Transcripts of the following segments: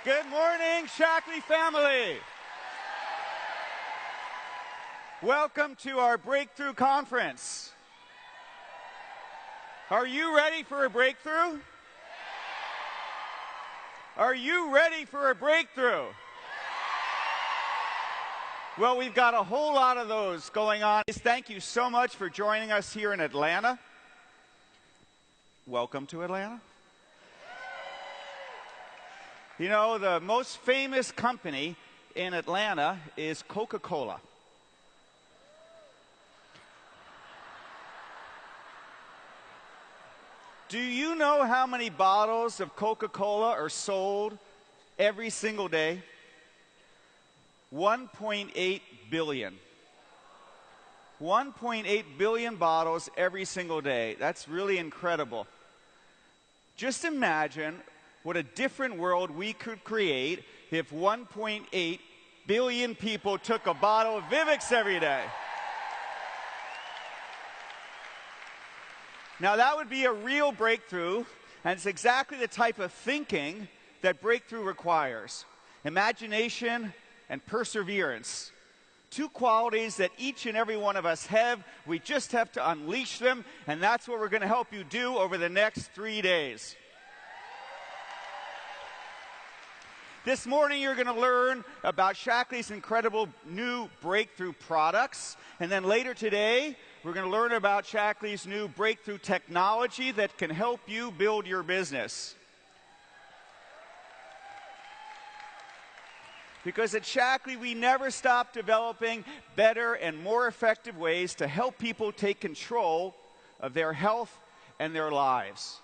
Good morning, Shaklee family. Welcome to our Breakthrough Conference. Are you ready for a breakthrough? Are you ready for a breakthrough? Well, we've got a whole lot of those going on. Thank you so much for joining us here in Atlanta. Welcome to Atlanta. You know, the most famous company in Atlanta is Coca-Cola. Do you know how many bottles of Coca-Cola are sold every single day? 1.8 billion. 1.8 billion bottles every single day. That's really incredible. Just imagine what a different world we could create if 1.8 billion people took a bottle of Vivix every day. Now, that would be a real breakthrough, and it's exactly the type of thinking that breakthrough requires. Imagination and perseverance. Two qualities that each and every one of us have. We just have to unleash them, and that's what we're going to help you do over the next 3 days. This morning, you're going to learn about Shaklee's incredible new breakthrough products. And then later today, we're going to learn about Shaklee's new breakthrough technology that can help you build your business. Because at Shaklee, we never stop developing better and more effective ways to help people take control of their health and their lives.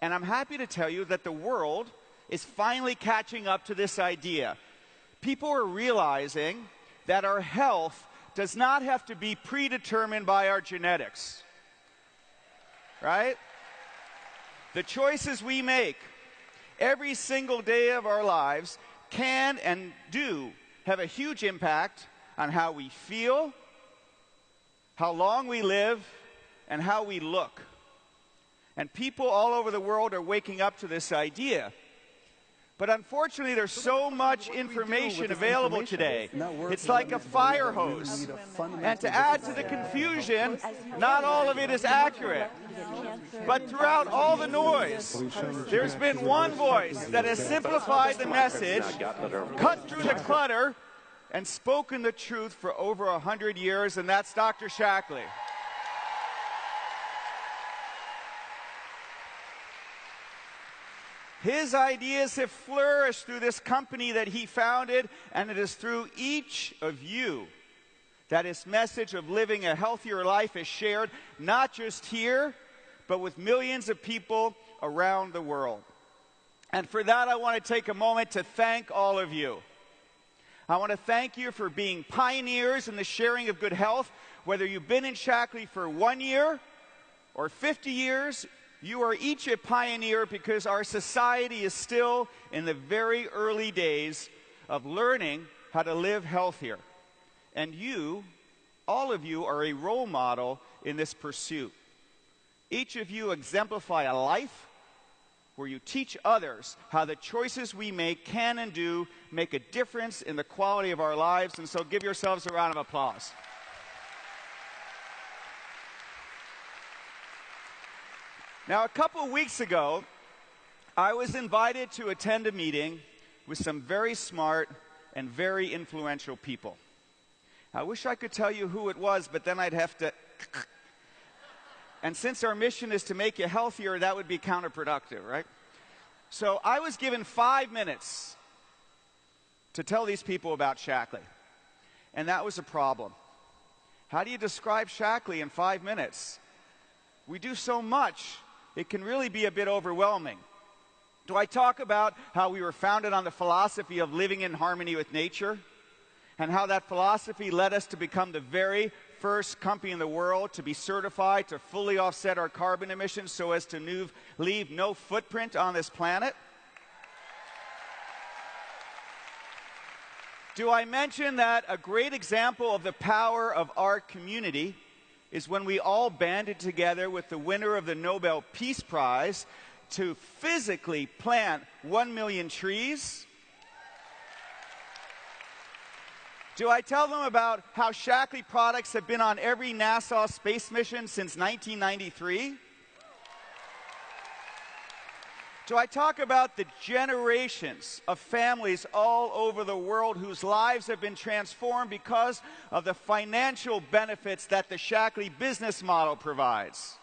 And I'm happy to tell you that the world is finally catching up to this idea. People are realizing that our health does not have to be predetermined by our genetics, right? The choices we make every single day of our lives can and do have a huge impact on how we feel, how long we live, and how we look. And people all over the world are waking up to this idea. But unfortunately, there's so much information available today. It's like a fire hose. And to add to the confusion, not all of it is accurate. But throughout all the noise, there's been one voice that has simplified the message, cut through the clutter, and spoken the truth for over 100 years, and that's Dr. Shaklee. His ideas have flourished through this company that he founded, and it is through each of you that his message of living a healthier life is shared, not just here, but with millions of people around the world. And for that, I want to take a moment to thank all of you. I want to thank you for being pioneers in the sharing of good health. Whether you've been in Shaklee for 1 year or 50 years, you are each a pioneer because our society is still in the very early days of learning how to live healthier. And you, all of you, are a role model in this pursuit. Each of you exemplify a life where you teach others how the choices we make can and do make a difference in the quality of our lives. And so give yourselves a round of applause. Now, a couple of weeks ago, I was invited to attend a meeting with some very smart and very influential people. I wish I could tell you who it was, but then I'd have to... And since our mission is to make you healthier, that would be counterproductive, right? So I was given 5 minutes to tell these people about Shaklee. And that was a problem. How do you describe Shaklee in 5 minutes? We do so much. It can really be a bit overwhelming. Do I talk about how we were founded on the philosophy of living in harmony with nature? And how that philosophy led us to become the very first company in the world to be certified to fully offset our carbon emissions so as to leave no footprint on this planet? Do I mention that a great example of the power of our community is when we all banded together with the winner of the Nobel Peace Prize to physically plant 1 million trees? Do I tell them about how Shaklee products have been on every NASA space mission since 1993? Do I talk about the generations of families all over the world whose lives have been transformed because of the financial benefits that the Shaklee business model provides?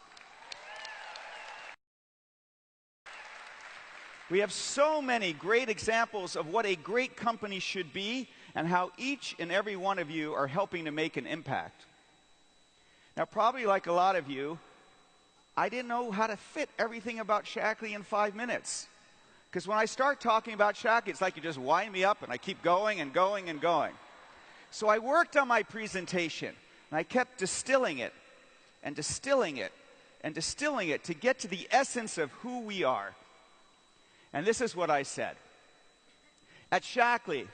We have so many great examples of what a great company should be and how each and every one of you are helping to make an impact. Now, probably like a lot of you, I didn't know how to fit everything about Shaklee in 5 minutes. Because when I start talking about Shaklee, it's like you just wind me up and I keep going and going and going. So I worked on my presentation and I kept distilling it and distilling it and distilling it to get to the essence of who we are. And this is what I said. At Shaklee,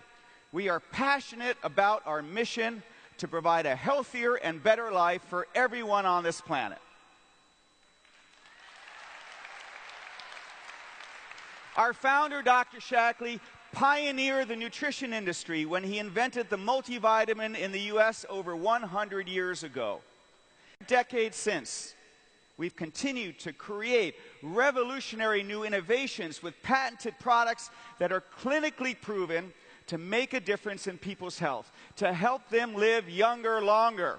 we are passionate about our mission to provide a healthier and better life for everyone on this planet. Our founder, Dr. Shaklee, pioneered the nutrition industry when he invented the multivitamin in the U.S. over 100 years ago. Decades since, we've continued to create revolutionary new innovations with patented products that are clinically proven to make a difference in people's health, to help them live younger, longer.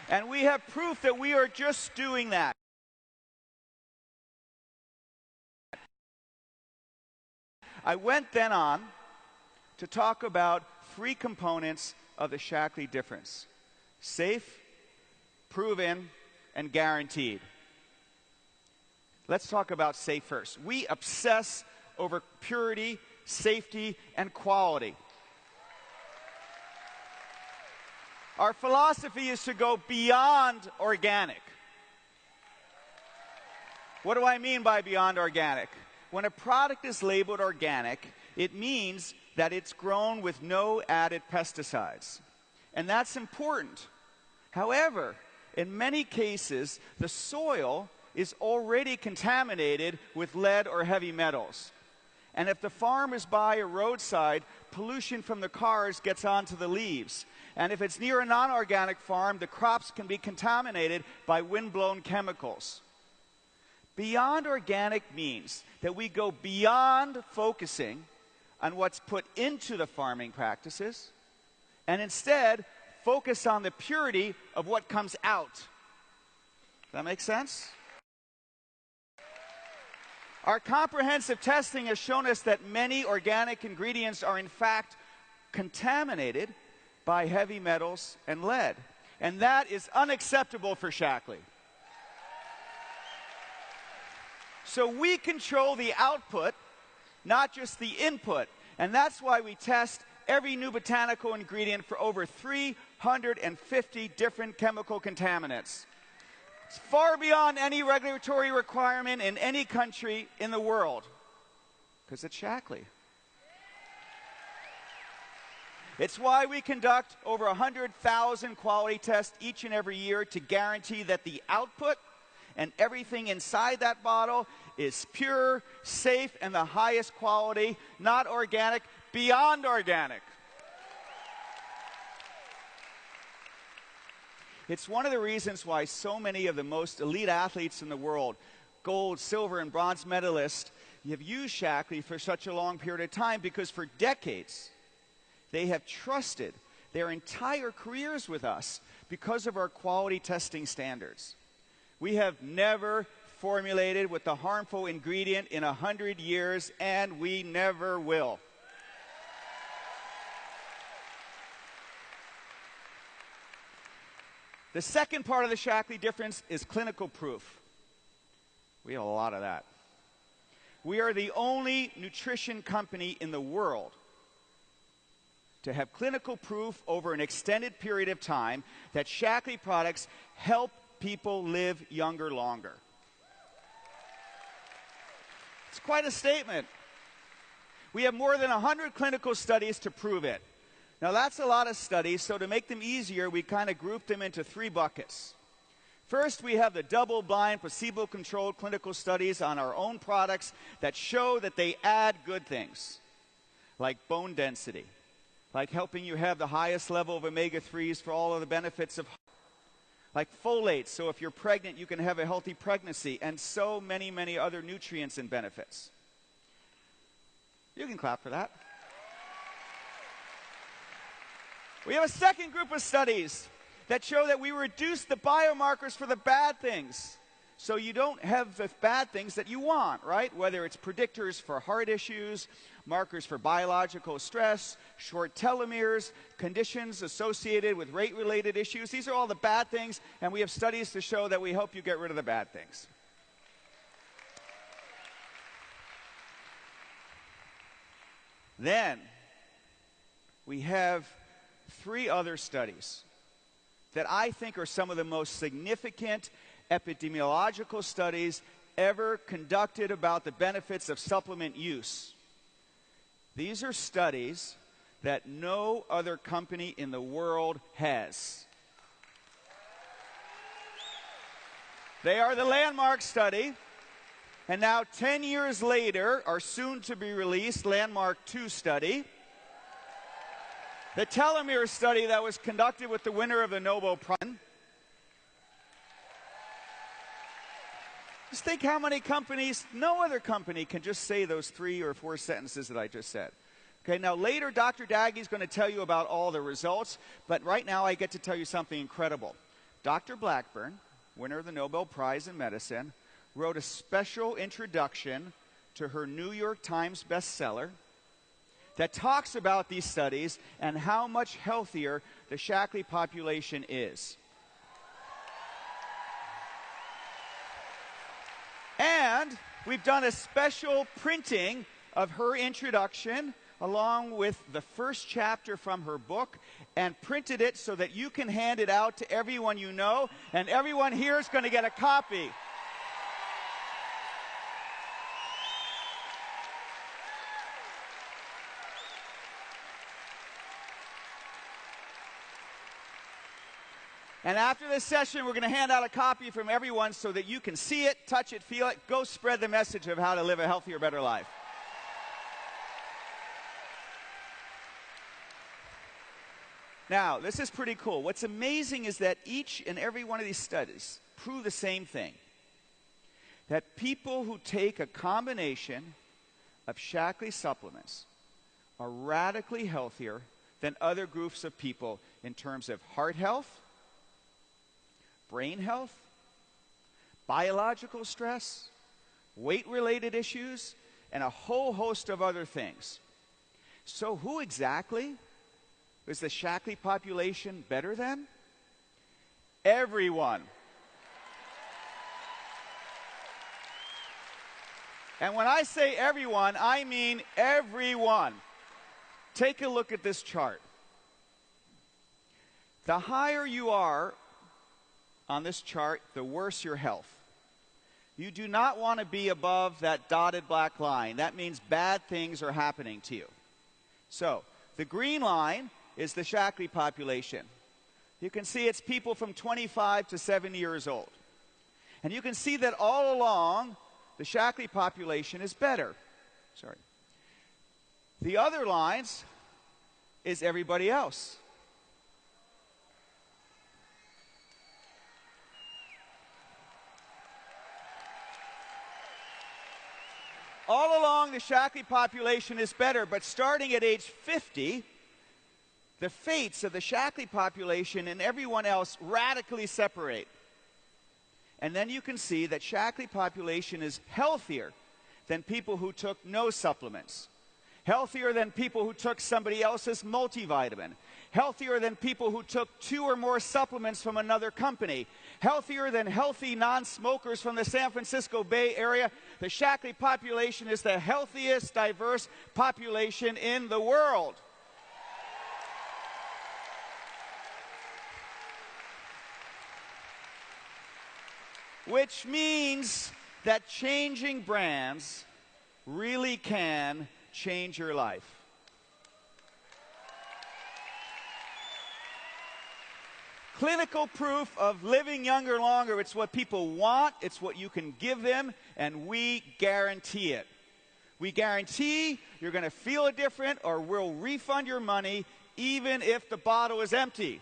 And we have proof that we are just doing that. I went then on to talk about 3 components of the Shaklee difference: safe, proven, and guaranteed. Let's talk about safe first. We obsess over purity, safety, and quality. Our philosophy is to go beyond organic. What do I mean by beyond organic? When a product is labeled organic, it means that it's grown with no added pesticides. And that's important. However, in many cases, the soil is already contaminated with lead or heavy metals. And if the farm is by a roadside, pollution from the cars gets onto the leaves. And if it's near a non-organic farm, the crops can be contaminated by wind-blown chemicals. Beyond organic means that we go beyond focusing on what's put into the farming practices and instead focus on the purity of what comes out. Does that make sense? Our comprehensive testing has shown us that many organic ingredients are in fact contaminated by heavy metals and lead. And that is unacceptable for Shaklee. So we control the output, not just the input. And that's why we test every new botanical ingredient for over 350 different chemical contaminants. It's far beyond any regulatory requirement in any country in the world, because it's Shaklee. It's why we conduct over 100,000 quality tests each and every year to guarantee that the output and everything inside that bottle is pure, safe, and the highest quality, not organic, beyond organic. It's one of the reasons why so many of the most elite athletes in the world, gold, silver, and bronze medalists, have used Shaklee for such a long period of time, because for decades they have trusted their entire careers with us because of our quality testing standards. We have never formulated with the harmful ingredient in 100 years, and we never will. The second part of the Shaklee difference is clinical proof. We have a lot of that. We are the only nutrition company in the world to have clinical proof over an extended period of time that Shaklee products help people live younger, longer. It's quite a statement. We have more than 100 clinical studies to prove it. Now, that's a lot of studies, so to make them easier, we kind of grouped them into 3 buckets. First, we have the double-blind, placebo-controlled clinical studies on our own products that show that they add good things, like bone density, like helping you have the highest level of omega-3s for all of the benefits of, like folate, so if you're pregnant, you can have a healthy pregnancy, and so many, many other nutrients and benefits. You can clap for that. We have a second group of studies that show that we reduce the biomarkers for the bad things. So you don't have the bad things that you want, right? Whether it's predictors for heart issues, markers for biological stress, short telomeres, conditions associated with rate-related issues. These are all the bad things, and we have studies to show that we help you get rid of the bad things. Then, we have 3 other studies that I think are some of the most significant epidemiological studies ever conducted about the benefits of supplement use. These are studies that no other company in the world has. They are the Landmark study, and now 10 years later, our soon-to-be-released Landmark 2 study, the telomere study that was conducted with the winner of the Nobel Prize. Just think how many companies, no other company can just say those 3 or 4 sentences that I just said. Okay, now later Dr. Daggy's going to tell you about all the results, but right now I get to tell you something incredible. Dr. Blackburn, winner of the Nobel Prize in Medicine, wrote a special introduction to her New York Times bestseller that talks about these studies and how much healthier the Shaklee population is. And we've done a special printing of her introduction along with the first chapter from her book and printed it so that you can hand it out to everyone you know, and everyone here is going to get a copy. And after this session, we're going to hand out a copy from everyone so that you can see it, touch it, feel it. Go spread the message of how to live a healthier, better life. Now, this is pretty cool. What's amazing is that each and every one of these studies prove the same thing. That people who take a combination of Shaklee supplements are radically healthier than other groups of people in terms of heart health, brain health, biological stress, weight-related issues, and a whole host of other things. So who exactly is the Shaklee population better than? Everyone. And when I say everyone, I mean everyone. Take a look at this chart. The higher you are on this chart, the worse your health. You do not want to be above that dotted black line. That means bad things are happening to you. So, the green line is the Shaklee population. You can see it's people from 25 to 70 years old. And you can see that all along, the Shaklee population is better. Sorry. The other lines is everybody else. All along, the Shaklee population is better, but starting at age 50, the fates of the Shaklee population and everyone else radically separate. And then you can see that Shaklee population is healthier than people who took no supplements, healthier than people who took somebody else's multivitamin, healthier than people who took 2 or more supplements from another company, healthier than healthy non-smokers from the San Francisco Bay Area. The Shaklee population is the healthiest, diverse population in the world. Which means that changing brands really can change your life. clinical proof of living younger longer. It's what people want, it's what you can give them, and we guarantee it. We guarantee you're going to feel it different, or we'll refund your money even if the bottle is empty.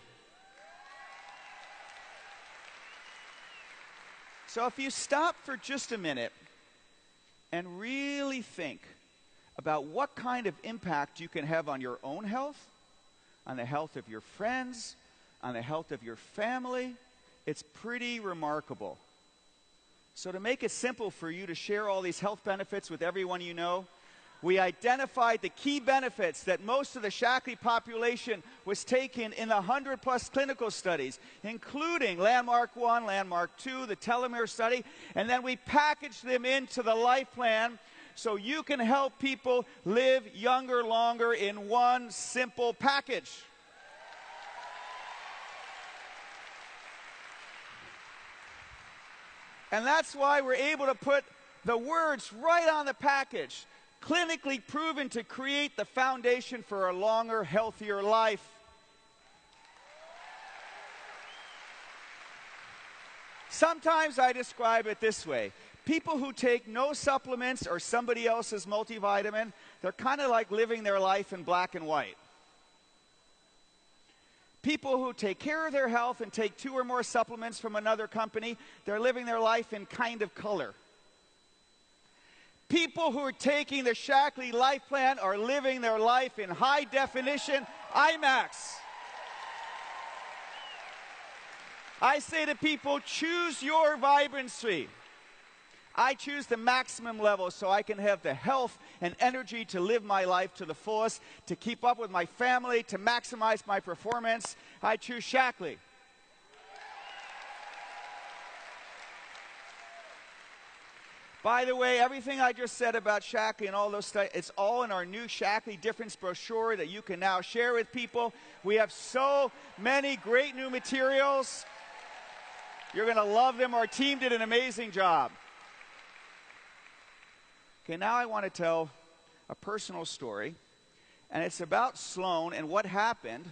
So if you stop for just a minute and really think about what kind of impact you can have on your own health, on the health of your friends, on the health of your family, it's pretty remarkable. So to make it simple for you to share all these health benefits with everyone you know, we identified the key benefits that most of the Shaklee population was taking in the 100+ clinical studies, including Landmark 1, Landmark 2, the telomere study, and then we packaged them into the life plan so you can help people live younger longer in one simple package. And that's why we're able to put the words right on the package. Clinically proven to create the foundation for a longer, healthier life. Sometimes I describe it this way. People who take no supplements or somebody else's multivitamin, they're kind of like living their life in black and white. People who take care of their health and take 2 or more supplements from another company, they're living their life in kind of color. People who are taking the Shaklee Life Plan are living their life in high definition IMAX. I say to people, choose your vibrancy. I choose the maximum level so I can have the health and energy to live my life to the fullest, to keep up with my family, to maximize my performance. I choose Shaklee. By the way, everything I just said about Shaklee and all those stuff, it's all in our new Shaklee Difference brochure that you can now share with people. We have so many great new materials. You're going to love them. Our team did an amazing job. Okay, now I want to tell a personal story, and it's about Sloan and what happened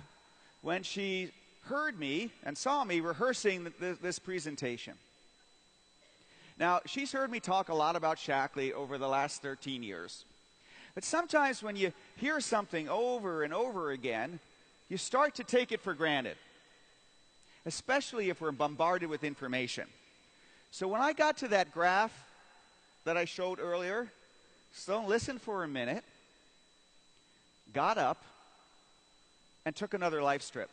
when she heard me and saw me rehearsing this presentation. Now, she's heard me talk a lot about Shaklee over the last 13 years. But sometimes when you hear something over and over again, you start to take it for granted, especially if we're bombarded with information. So when I got to that graph that I showed earlier, Sloan listened for a minute, got up, and took another life strip.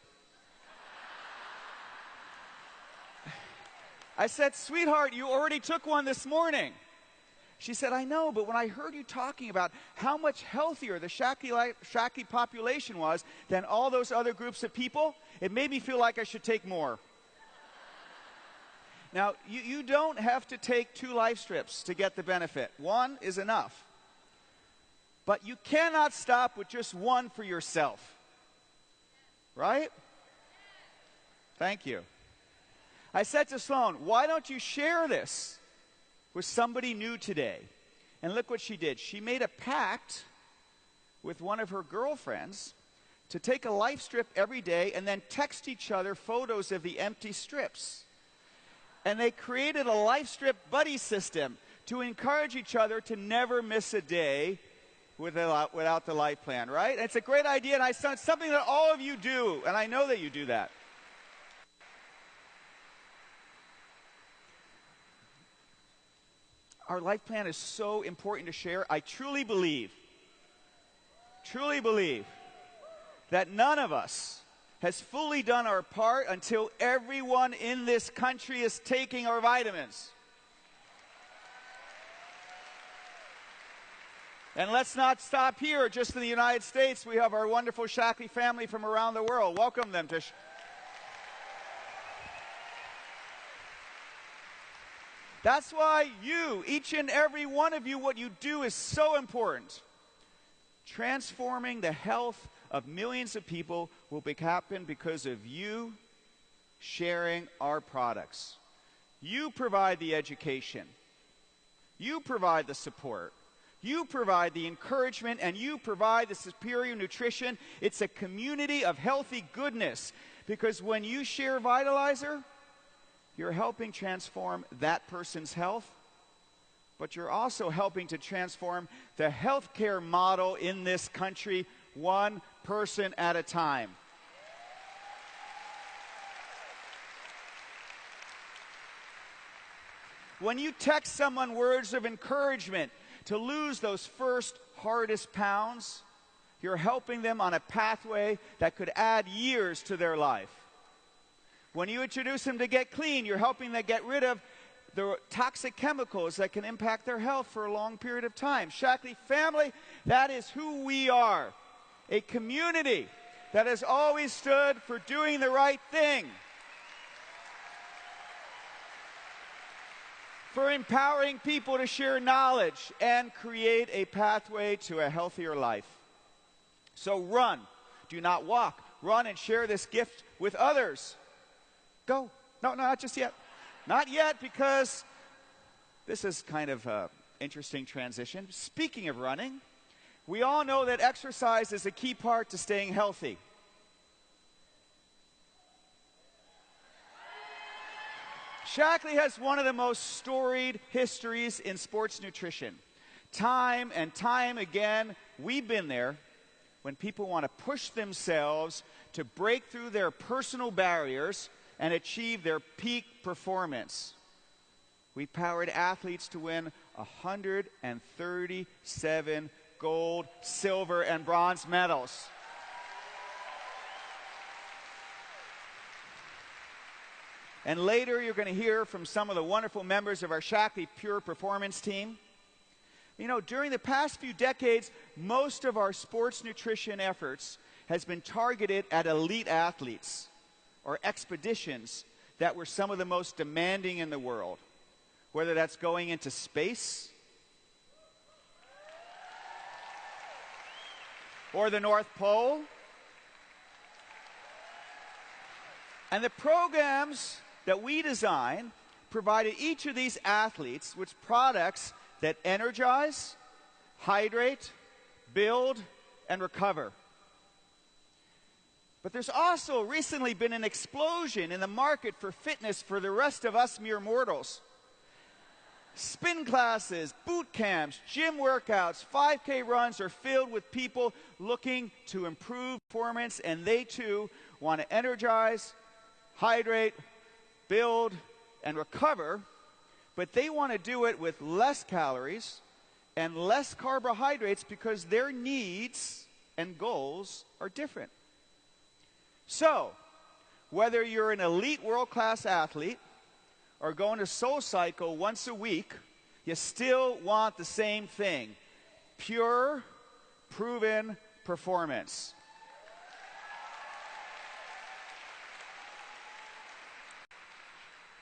I said, sweetheart, you already took one this morning. She said, I know, but when I heard you talking about how much healthier the Shaklee population was than all those other groups of people, it made me feel like I should take more. Now, you don't have to take 2 life strips to get the benefit. 1 is enough. But you cannot stop with just 1 for yourself. Right? Thank you. I said to Sloan, why don't you share this with somebody new today? And look what she did. She made a pact with one of her girlfriends to take a life strip every day and then text each other photos of the empty strips. And they created a life strip buddy system to encourage each other to never miss a day without the life plan, right? And it's a great idea, and it's something that all of you do, and I know that you do that. Our life plan is so important to share. I truly believe that none of us has fully done our part until everyone in this country is taking our vitamins. And let's not stop here, just in the United States. We have our wonderful Shaklee family from around the world. Welcome them to That's why you, each and every one of you, what you do is so important. Transforming the health of millions of people will happen because of you sharing our products. You provide the education. You provide the support. You provide the encouragement, and you provide the superior nutrition. It's a community of healthy goodness Because when you share Vitalizer, you're helping transform that person's health, but you're also helping to transform the healthcare model in this country, one person at a time. When you text someone words of encouragement to lose those first hardest pounds, you're helping them on a pathway that could add years to their life. When you introduce them to get clean, you're helping them get rid of the toxic chemicals that can impact their health for a long period of time. Shaklee family, that is who we are. A community that has always stood for doing the right thing, for empowering people to share knowledge and create a pathway to a healthier life. So run, do not walk. Run and share this gift with others. Go. No, not just yet. Not yet, because this is kind of an interesting transition. Speaking of running, we all know that exercise is a key part to staying healthy. Shaklee has one of the most storied histories in sports nutrition. Time and time again, we've been there when people want to push themselves to break through their personal barriers and achieve their peak performance. We powered athletes to win 137 gold, silver, and bronze medals. And later, you're going to hear from some of the wonderful members of our Shaklee Pure Performance team. You know, during the past few decades, most of our sports nutrition efforts has been targeted at elite athletes or expeditions that were some of the most demanding in the world, whether that's going into space or the North Pole. And the programs that we designed provided each of these athletes with products that energize, hydrate, build, and recover. But there's also recently been an explosion in the market for fitness for the rest of us mere mortals. Spin classes, boot camps, gym workouts, 5K runs are filled with people looking to improve performance, and they too want to energize, hydrate, build, and recover, but they want to do it with less calories and less carbohydrates because their needs and goals are different. So, whether you're an elite world-class athlete or going to SoulCycle once a week, you still want the same thing: pure, proven performance.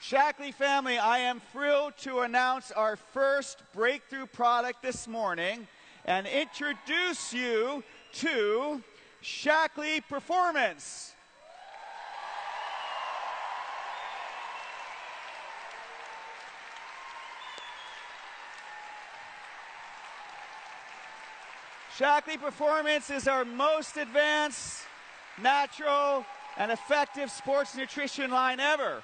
Shaklee family, I am thrilled to announce our first breakthrough product this morning and introduce you to Shaklee Performance. Shaklee Performance is our most advanced, natural, and effective sports nutrition line ever.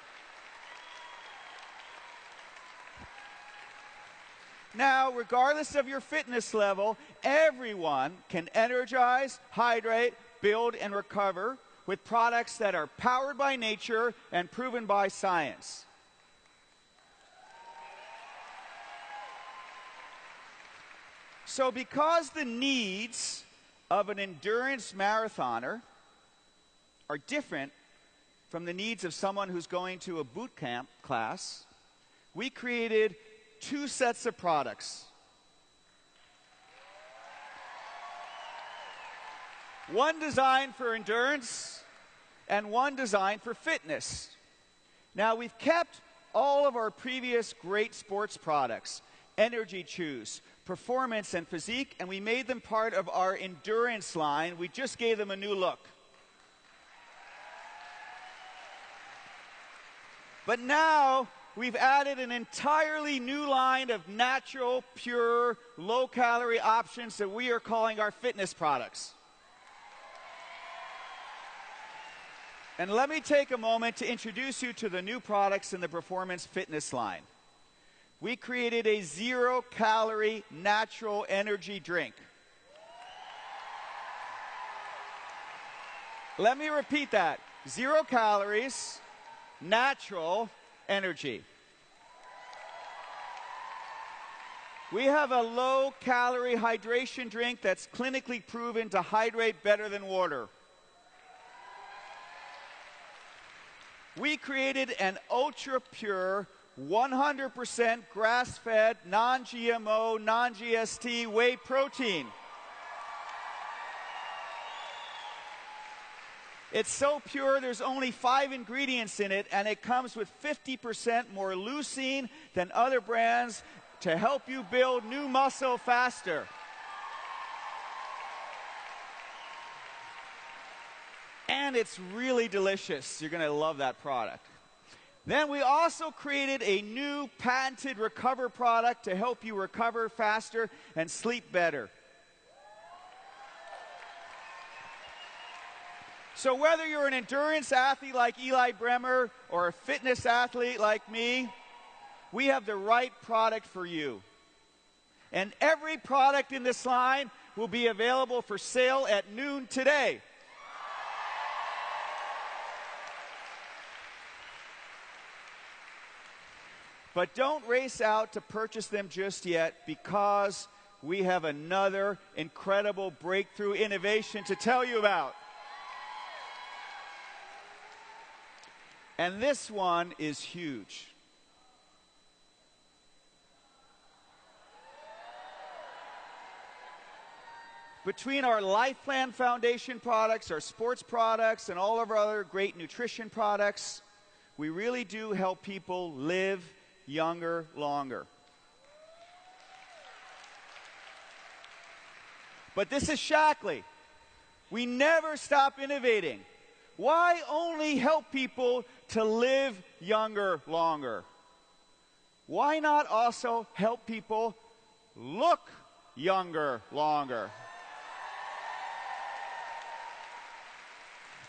Now, regardless of your fitness level, everyone can energize, hydrate, build, and recover with products that are powered by nature and proven by science. So because the needs of an endurance marathoner are different from the needs of someone who's going to a boot camp class, we created two sets of products. One designed for endurance and one designed for fitness. Now, we've kept all of our previous great sports products, Energy Chews, Performance, and Physique, and we made them part of our endurance line. We just gave them a new look. But now, we've added an entirely new line of natural, pure, low-calorie options that we are calling our fitness products. And let me take a moment to introduce you to the new products in the performance fitness line. We created a 0-calorie natural energy drink. Let me repeat that. 0 calories, natural energy. We have a low-calorie hydration drink that's clinically proven to hydrate better than water. We created an ultra-pure, 100% grass-fed, non-GMO, non-GST whey protein. It's so pure, there's only 5 ingredients in it, and it comes with 50% more leucine than other brands to help you build new muscle faster. And it's really delicious. You're going to love that product. Then we also created a new patented Recover product to help you recover faster and sleep better. So whether you're an endurance athlete like Eli Bremer or a fitness athlete like me, we have the right product for you. And every product in this line will be available for sale at noon today. But don't race out to purchase them just yet, because we have another incredible breakthrough innovation to tell you about. And this one is huge. Between our Life Plan Foundation products, our sports products, and all of our other great nutrition products, we really do help people live younger, longer. But this is Shaklee. We never stop innovating. Why only help people to live younger, longer? Why not also help people look younger, longer?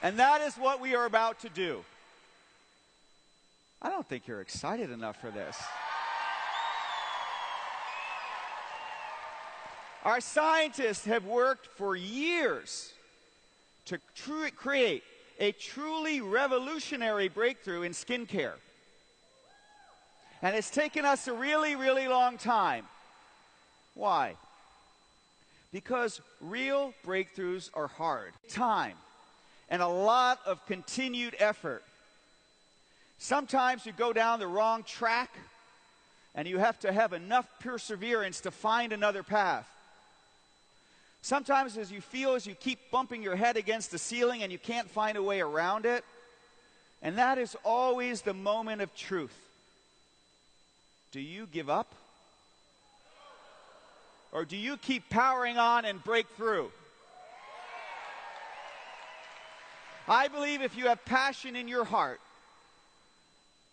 And that is what we are about to do. I don't think you're excited enough for this. Our scientists have worked for years to create a truly revolutionary breakthrough in skincare. And it's taken us a really, really long time. Why? Because real breakthroughs are hard. Time and a lot of continued effort. Sometimes you go down the wrong track, and you have to have enough perseverance to find another path. Sometimes as you keep bumping your head against the ceiling and you can't find a way around it, and that is always the moment of truth. Do you give up? Or do you keep powering on and break through? I believe if you have passion in your heart,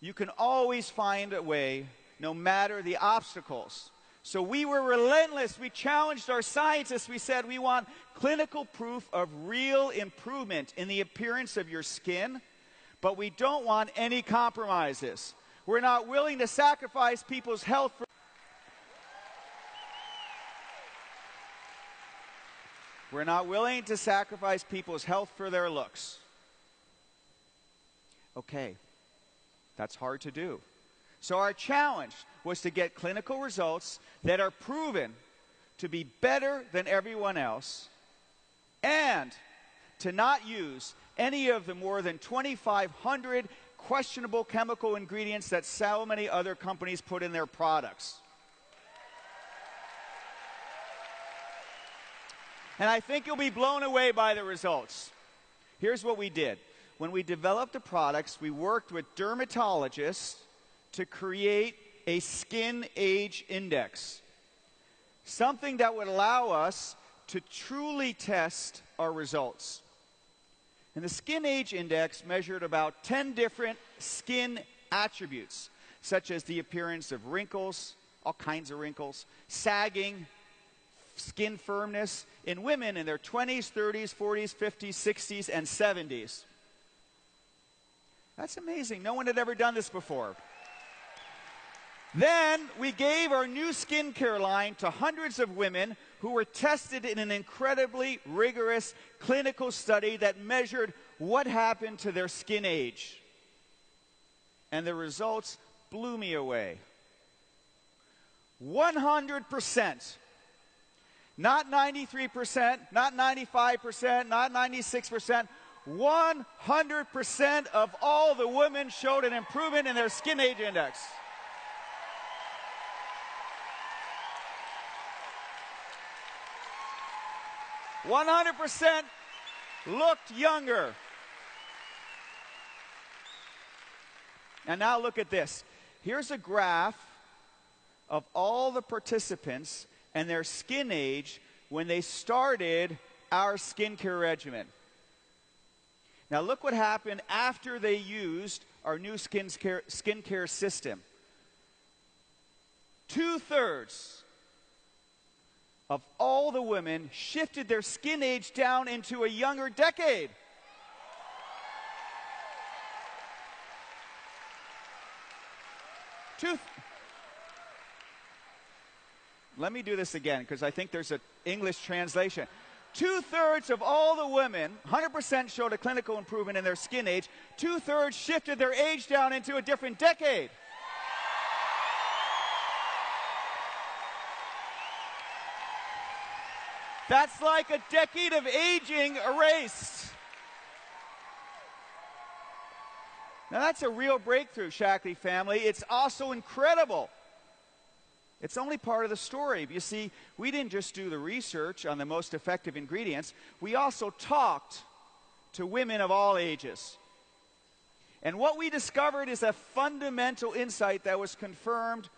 you can always find a way, no matter the obstacles. So we were relentless. We challenged our scientists. We said we want clinical proof of real improvement in the appearance of your skin, but we don't want any compromises. We're not willing to sacrifice people's health for... We're not willing to sacrifice people's health for their looks. Okay. That's hard to do. So our challenge was to get clinical results that are proven to be better than everyone else, and to not use any of the more than 2,500 questionable chemical ingredients that so many other companies put in their products. And I think you'll be blown away by the results. Here's what we did. When we developed the products, we worked with dermatologists to create a skin age index, something that would allow us to truly test our results. And the skin age index measured about 10 different skin attributes, such as the appearance of wrinkles, all kinds of wrinkles, sagging, skin firmness in women in their 20s, 30s, 40s, 50s, 60s, and 70s. That's amazing. No one had ever done this before. Then we gave our new skincare line to hundreds of women who were tested in an incredibly rigorous clinical study that measured what happened to their skin age. And the results blew me away. 100%. Not 93%, not 95%, not 96%. 100% of all the women showed an improvement in their skin age index. "100% looked younger." And now look at this. Here's a graph of all the participants and their skin age when they started our skincare regimen. Now look what happened after they used our new skincare system. 2/3 of all the women shifted their skin age down into a younger decade. Let me do this again because I think there's an English translation. 2/3 of all the women, 100% showed a clinical improvement in their skin age. 2/3 shifted their age down into a different decade. That's like a decade of aging erased. Now that's a real breakthrough, Shaklee family. It's also incredible. It's only part of the story. You see, we didn't just do the research on the most effective ingredients. We also talked to women of all ages. And what we discovered is a fundamental insight that was confirmed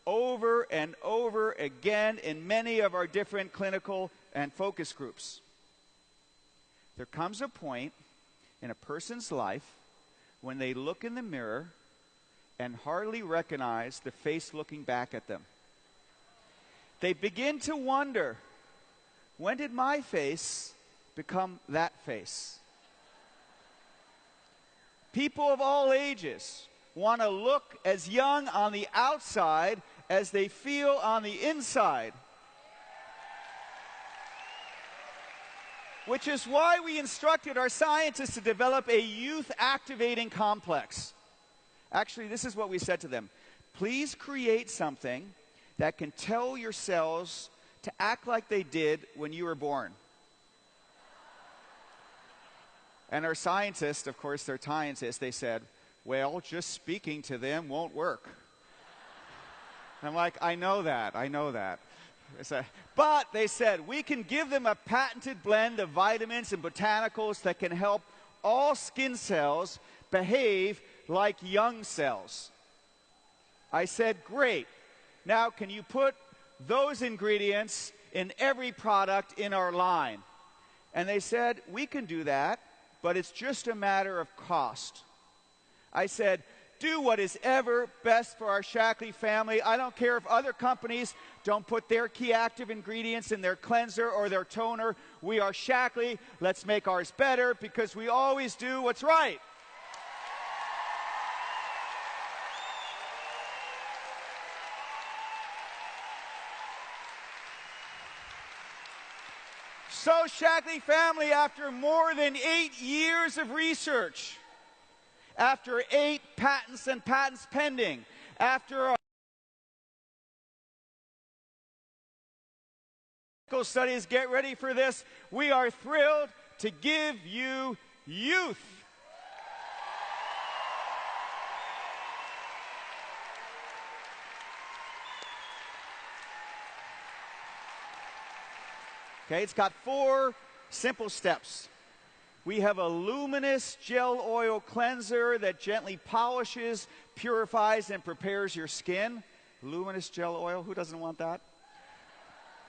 over and over again in many of our different clinical and focus groups. There comes a point in a person's life when they look in the mirror and hardly recognize the face looking back at them. They begin to wonder, when did my face become that face? People of all ages want to look as young on the outside as they feel on the inside. Which is why we instructed our scientists to develop a youth activating complex. Actually, this is what we said to them. Please create something that can tell your cells to act like they did when you were born. And our scientists, of course, they're scientists, they said, well, just speaking to them won't work. And I'm like, I know that. But they said, we can give them a patented blend of vitamins and botanicals that can help all skin cells behave like young cells. I said, great. Now, can you put those ingredients in every product in our line? And they said, we can do that, but it's just a matter of cost. I said, do what is ever best for our Shaklee family. I don't care if other companies don't put their key active ingredients in their cleanser or their toner. We are Shaklee. Let's make ours better because we always do what's right. So, Shaklee family, after more than 8 years of research, after 8 patents and patents pending, after our clinical studies, get ready for this, we are thrilled to give you youth. Okay, it's got 4 simple steps. We have a luminous gel oil cleanser that gently polishes, purifies, and prepares your skin. Luminous gel oil, who doesn't want that?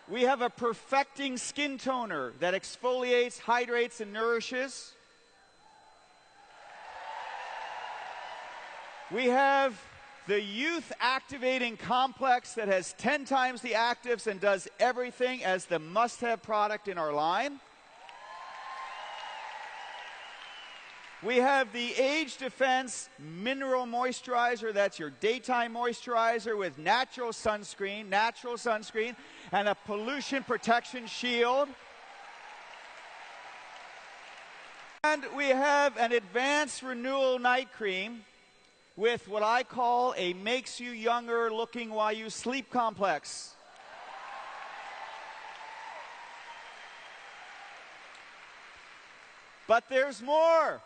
We have a perfecting skin toner that exfoliates, hydrates, and nourishes. We have the Youth Activating Complex that has 10 times the actives and does everything as the must-have product in our line. We have the Age Defense Mineral Moisturizer. That's your daytime moisturizer with natural sunscreen, and a pollution protection shield. And we have an Advanced Renewal Night Cream with what I call a makes you younger looking while you sleep complex. But there's more.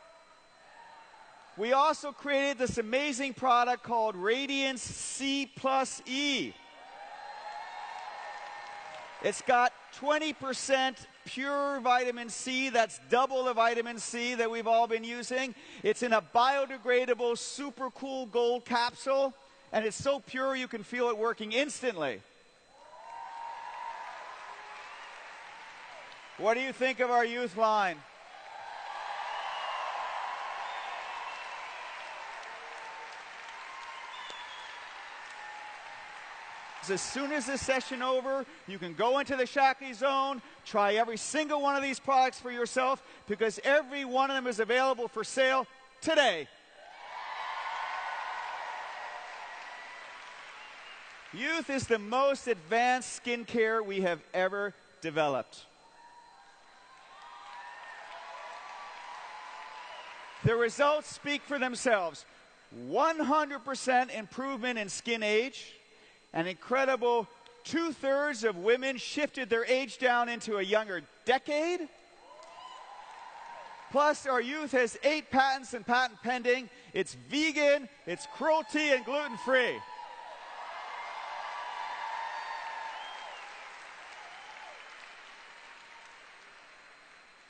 We also created this amazing product called Radiance C+E. It's got 20% pure vitamin C. That's double the vitamin C that we've all been using. It's in a biodegradable, super cool gold capsule, and it's so pure you can feel it working instantly. What do you think of our youth line? As soon as this session over, you can go into the Shaklee Zone, try every single one of these products for yourself, because every one of them is available for sale today. Youth is the most advanced skincare we have ever developed. The results speak for themselves. 100% improvement in skin age. An incredible 2/3 of women shifted their age down into a younger decade. Plus, our youth has 8 patents and patent pending. It's vegan, it's cruelty and gluten-free.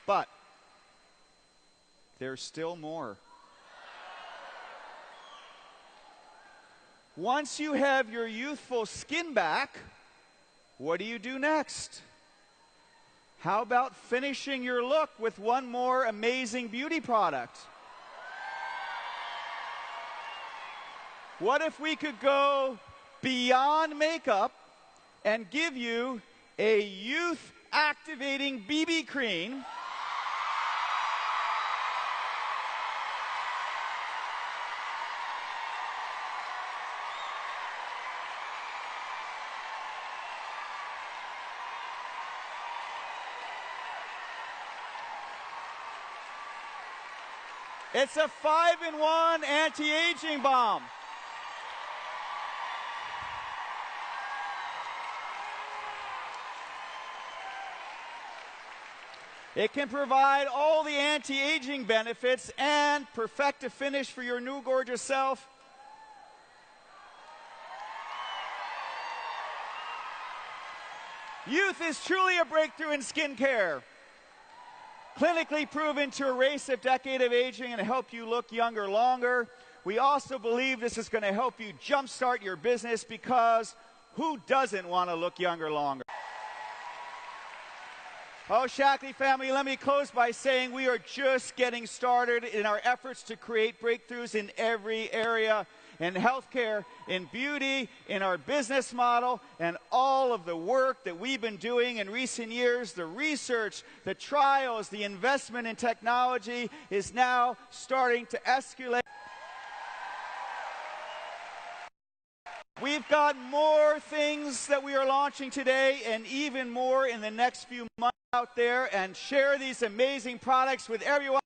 But there's still more. Once you have your youthful skin back, what do you do next? How about finishing your look with one more amazing beauty product? What if we could go beyond makeup and give you a youth-activating BB cream It's a 5-in-1 anti-aging balm. It can provide all the anti-aging benefits and perfect a finish for your new gorgeous self. Youth is truly a breakthrough in skincare. Clinically proven to erase a decade of aging and help you look younger longer. We also believe this is going to help you jumpstart your business, because who doesn't want to look younger longer? Oh, Shaklee family, let me close by saying we are just getting started in our efforts to create breakthroughs in every area, in healthcare, in beauty, in our business model, and all of the work that we've been doing in recent years. The research, the trials, the investment in technology is now starting to escalate. We've got more things that we are launching today, and even more in the next few months out there, and share these amazing products with everyone.